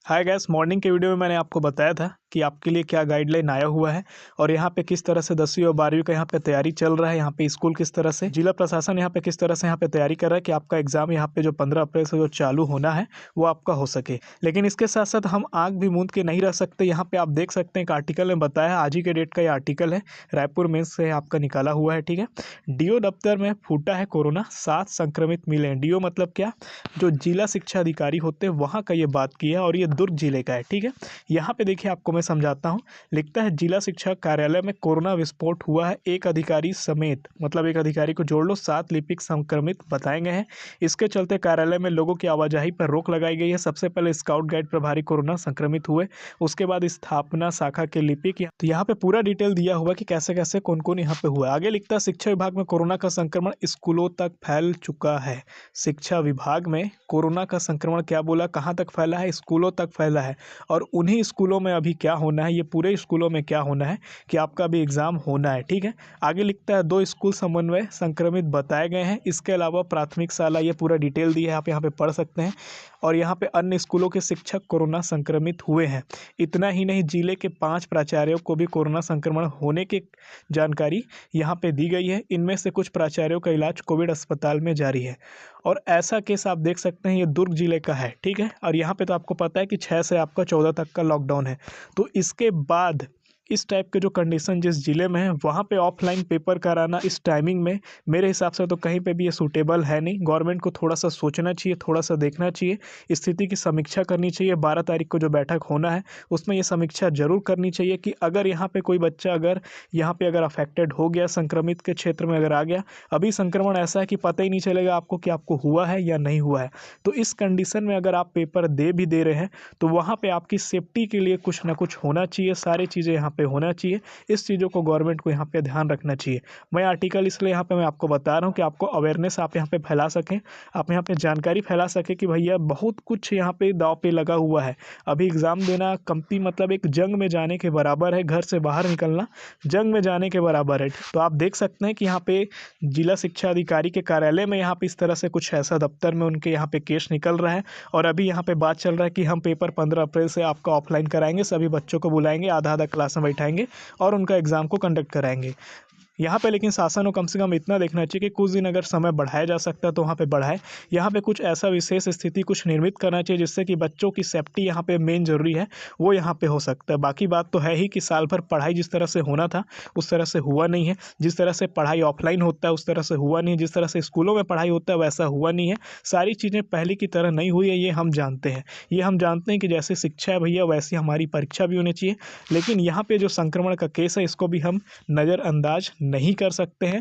Hi guys, morning के video में मैंने आपको बताया था कि आपके लिए क्या गाइडलाइन आया हुआ है और यहाँ पे किस तरह से 10वीं और 12वीं का यहाँ पे तैयारी चल रहा है। यहाँ पे स्कूल किस तरह से, जिला प्रशासन यहाँ पे किस तरह से यहाँ पे तैयारी कर रहा है कि आपका एग्जाम यहाँ पे जो 15 अप्रैल से जो चालू होना है वो आपका हो सके। लेकिन इसके साथ साथ हम आंख भी मूंद के नहीं रह सकते। यहाँ पे आप देख सकते हैं एक आर्टिकल में बताया, आज ही के डेट का ये आर्टिकल है, रायपुर में से आपका निकाला हुआ है। ठीक है, डीओ दफ्तर में फूटा है कोरोना, 7 संक्रमित मिले हैं। डीओ मतलब क्या, जो जिला शिक्षा अधिकारी होते हैं वहाँ का ये बात की है और ये दुर्ग जिले का है। ठीक है, यहाँ पे देखिए आपको मैं समझाता हूँ। लिखता है जिला शिक्षा कार्यालय में कोरोना विस्फोट हुआ है, एक अधिकारी समेत, मतलब एक अधिकारी को जोड़ लो, 7 लिपिक संक्रमित बताए गए हैं। इसके चलते कार्यालय में लोगों की आवाजाही पर रोक लगाई गई है। सबसे पहले स्काउट गाइड प्रभारी कोरोना संक्रमित हुए, उसके बाद स्थापना शाखा के लिपिक। तो यहाँ पे पूरा डिटेल दिया हुआ कि कैसे कैसे कौन कौन यहाँ पे हुआ है। आगे लिखता है शिक्षा विभाग में कोरोना का संक्रमण स्कूलों तक फैल चुका है। शिक्षा विभाग में कोरोना का संक्रमण क्या बोला, कहाँ तक फैला है, स्कूलों तक फैला है। और उन्हीं स्कूलों में अभी क्या होना है, ये पूरे स्कूलों में क्या होना है कि आपका भी एग्जाम होना है। ठीक है, आगे लिखता है 2 स्कूल समन्वय संक्रमित बताए गए हैं। इसके अलावा प्राथमिक शाला, ये पूरा डिटेल दिया है, आप यहाँ पे पढ़ सकते हैं। और यहाँ पे अन्य स्कूलों के शिक्षक कोरोना संक्रमित हुए हैं। इतना ही नहीं, जिले के 5 प्राचार्यों को भी कोरोना संक्रमण होने की जानकारी यहाँ पे दी गई है। इनमें से कुछ प्राचार्यों का इलाज कोविड अस्पताल में जारी है। और ऐसा केस आप देख सकते हैं, ये दुर्ग जिले का है। ठीक है, और यहाँ पे तो आपको पता है कि 6 से आपका 14 तक का लॉकडाउन है। तो इसके बाद इस टाइप के जो कंडीशन जिस जिले में है वहाँ पे ऑफलाइन पेपर कराना इस टाइमिंग में मेरे हिसाब से तो कहीं पे भी ये सूटेबल है नहीं। गवर्नमेंट को थोड़ा सा सोचना चाहिए, थोड़ा सा देखना चाहिए, स्थिति की समीक्षा करनी चाहिए। 12 तारीख को जो बैठक होना है उसमें ये समीक्षा जरूर करनी चाहिए कि अगर यहाँ पे कोई बच्चा अगर अफेक्टेड हो गया, संक्रमित के क्षेत्र में अगर आ गया, अभी संक्रमण ऐसा है कि पता ही नहीं चलेगा आपको कि आपको हुआ है या नहीं हुआ है। तो इस कंडीशन में अगर आप पेपर दे रहे हैं तो वहाँ पे आपकी सेफ्टी के लिए कुछ ना कुछ होना चाहिए, सारी चीज़ें यहाँ पे होना चाहिए। इस चीज़ों को गवर्नमेंट को यहाँ पे ध्यान रखना चाहिए। मैं आर्टिकल इसलिए यहाँ पे मैं आपको बता रहा हूँ कि आपको अवेयरनेस आप यहाँ पे फैला सकें, आप यहाँ पे जानकारी फैला सकें कि भैया बहुत कुछ यहाँ पे दाव पे लगा हुआ है। अभी एग्ज़ाम देना कंपनी मतलब एक जंग में जाने के बराबर है, घर से बाहर निकलना जंग में जाने के बराबर है। तो आप देख सकते हैं कि यहाँ पे जिला शिक्षा अधिकारी के कार्यालय में यहाँ पे इस तरह से कुछ ऐसा दफ्तर में उनके यहाँ पे केस निकल रहा है। और अभी यहाँ पे बात चल रहा है कि हम पेपर 15 अप्रैल से आपका ऑफलाइन कराएंगे, सभी बच्चों को बुलाएंगे, आधा आधा क्लास में बैठाएंगे और उनका एग्ज़ाम को कंडक्ट कराएंगे यहाँ पे। लेकिन शासन को कम से कम इतना देखना चाहिए कि कुछ दिन अगर समय बढ़ाया जा सकता है तो वहाँ पे बढ़ाए। यहाँ पे कुछ ऐसा विशेष स्थिति कुछ निर्मित करना चाहिए जिससे कि बच्चों की सेफ्टी यहाँ पे मेन जरूरी है, वो यहाँ पे हो सकता है। बाकी बात तो है ही कि साल भर पढ़ाई जिस तरह से होना था उस तरह से हुआ नहीं है, जिस तरह से पढ़ाई ऑफलाइन होता है उस तरह से हुआ नहीं है, जिस तरह से स्कूलों में पढ़ाई होता है वैसा हुआ नहीं है। सारी चीज़ें पहले की तरह नहीं हुई है, ये हम जानते हैं। ये हम जानते हैं कि जैसे शिक्षा है भैया वैसी हमारी परीक्षा भी होनी चाहिए। लेकिन यहाँ पे जो संक्रमण का केस है इसको भी हम नज़रअंदाज नहीं कर सकते हैं।